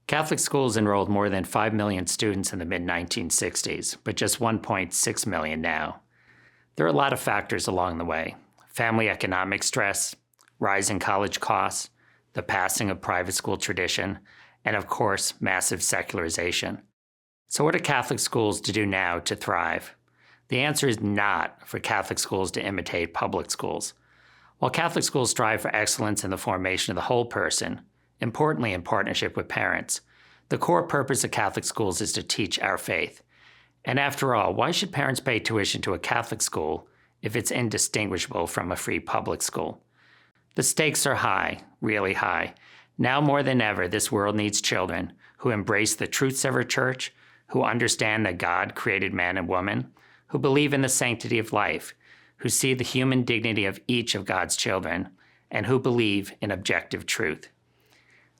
Catholic schools enrolled more than 5 million students in the mid-1960s, but just 1.6 million now. There are a lot of factors along the way: family economic stress, rising college costs, the passing of private school tradition, and of course, massive secularization. So what are Catholic schools to do now to thrive? The answer is not for Catholic schools to imitate public schools. While Catholic schools strive for excellence in the formation of the whole person, importantly in partnership with parents, the core purpose of Catholic schools is to teach our faith. And after all, why should parents pay tuition to a Catholic school if it's indistinguishable from a free public school? The stakes are high, really high. Now more than ever, this world needs children who embrace the truths of our church, who understand that God created man and woman, who believe in the sanctity of life, who see the human dignity of each of God's children, and who believe in objective truth.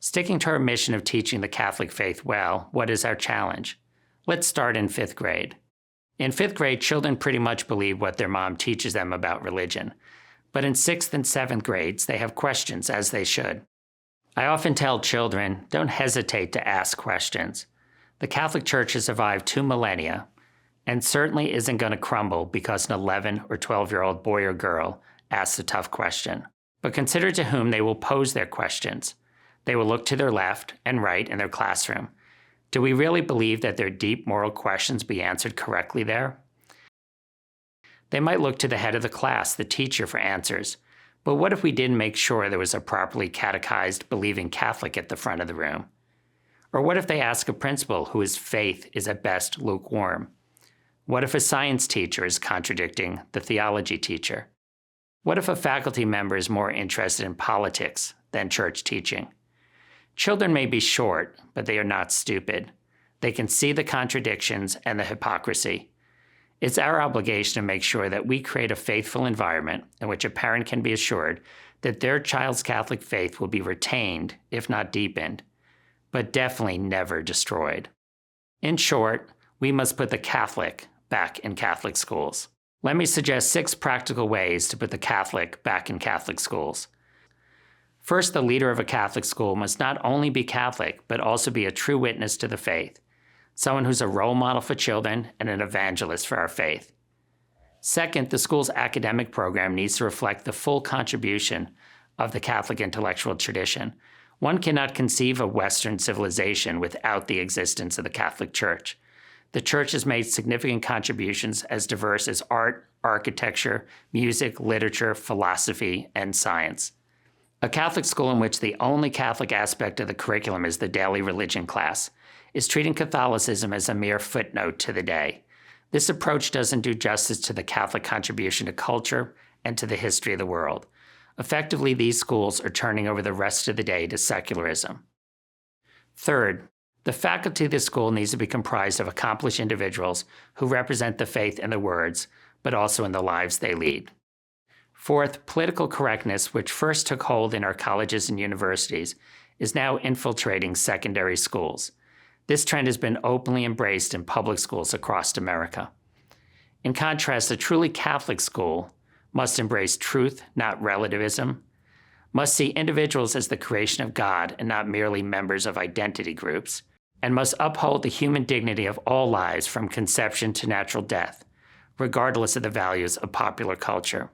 Sticking to our mission of teaching the Catholic faith well, what is our challenge? Let's start in 5th grade. In 5th grade, children pretty much believe what their mom teaches them about religion. But in 6th and 7th grades, they have questions, as they should. I often tell children, don't hesitate to ask questions. The Catholic Church has survived 2 millennia, and certainly isn't going to crumble because an 11 or 12-year-old boy or girl asks a tough question. But consider to whom they will pose their questions. They will look to their left and right in their classroom. Do we really believe that their deep moral questions be answered correctly there? They might look to the head of the class, the teacher, for answers. But what if we didn't make sure there was a properly catechized, believing Catholic at the front of the room? Or what if they ask a principal whose faith is at best lukewarm? What if a science teacher is contradicting the theology teacher? What if a faculty member is more interested in politics than church teaching? Children may be short, but they are not stupid. They can see the contradictions and the hypocrisy. It's our obligation to make sure that we create a faithful environment in which a parent can be assured that their child's Catholic faith will be retained, if not deepened, but definitely never destroyed. In short, we must put the Catholic back in Catholic schools. Let me suggest 6 practical ways to put the Catholic back in Catholic schools. First, the leader of a Catholic school must not only be Catholic, but also be a true witness to the faith, someone who's a role model for children and an evangelist for our faith. Second, the school's academic program needs to reflect the full contribution of the Catholic intellectual tradition. One cannot conceive of Western civilization without the existence of the Catholic Church. The Church has made significant contributions as diverse as art, architecture, music, literature, philosophy, and science. A Catholic school in which the only Catholic aspect of the curriculum is the daily religion class is treating Catholicism as a mere footnote to the day. This approach doesn't do justice to the Catholic contribution to culture and to the history of the world. Effectively, these schools are turning over the rest of the day to secularism. Third, the faculty of the school needs to be comprised of accomplished individuals who represent the faith in the words, but also in the lives they lead. Fourth, political correctness, which first took hold in our colleges and universities, is now infiltrating secondary schools. This trend has been openly embraced in public schools across America. In contrast, a truly Catholic school must embrace truth, not relativism, must see individuals as the creation of God and not merely members of identity groups, and must uphold the human dignity of all lives from conception to natural death, regardless of the values of popular culture.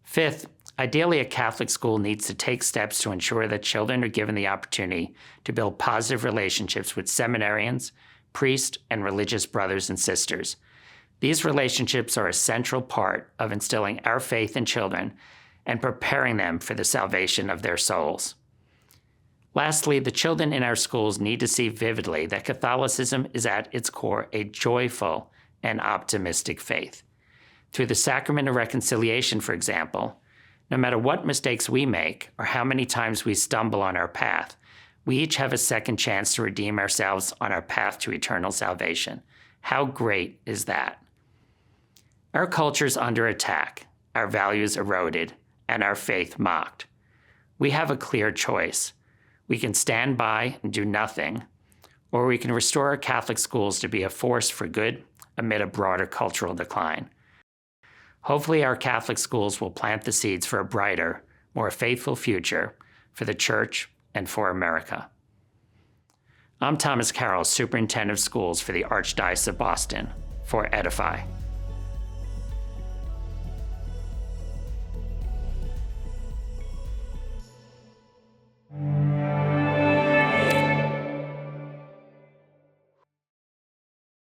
Fifth, ideally a Catholic school needs to take steps to ensure that children are given the opportunity to build positive relationships with seminarians, priests, and religious brothers and sisters. These relationships are a central part of instilling our faith in children and preparing them for the salvation of their souls. Lastly, the children in our schools need to see vividly that Catholicism is at its core a joyful and optimistic faith. Through the sacrament of reconciliation, for example, no matter what mistakes we make or how many times we stumble on our path, we each have a second chance to redeem ourselves on our path to eternal salvation. How great is that? Our culture is under attack, our values eroded, and our faith mocked. We have a clear choice. We can stand by and do nothing, or we can restore our Catholic schools to be a force for good amid a broader cultural decline. Hopefully our Catholic schools will plant the seeds for a brighter, more faithful future for the Church and for America. I'm Thomas Carroll, Superintendent of Schools for the Archdiocese of Boston, for Edify.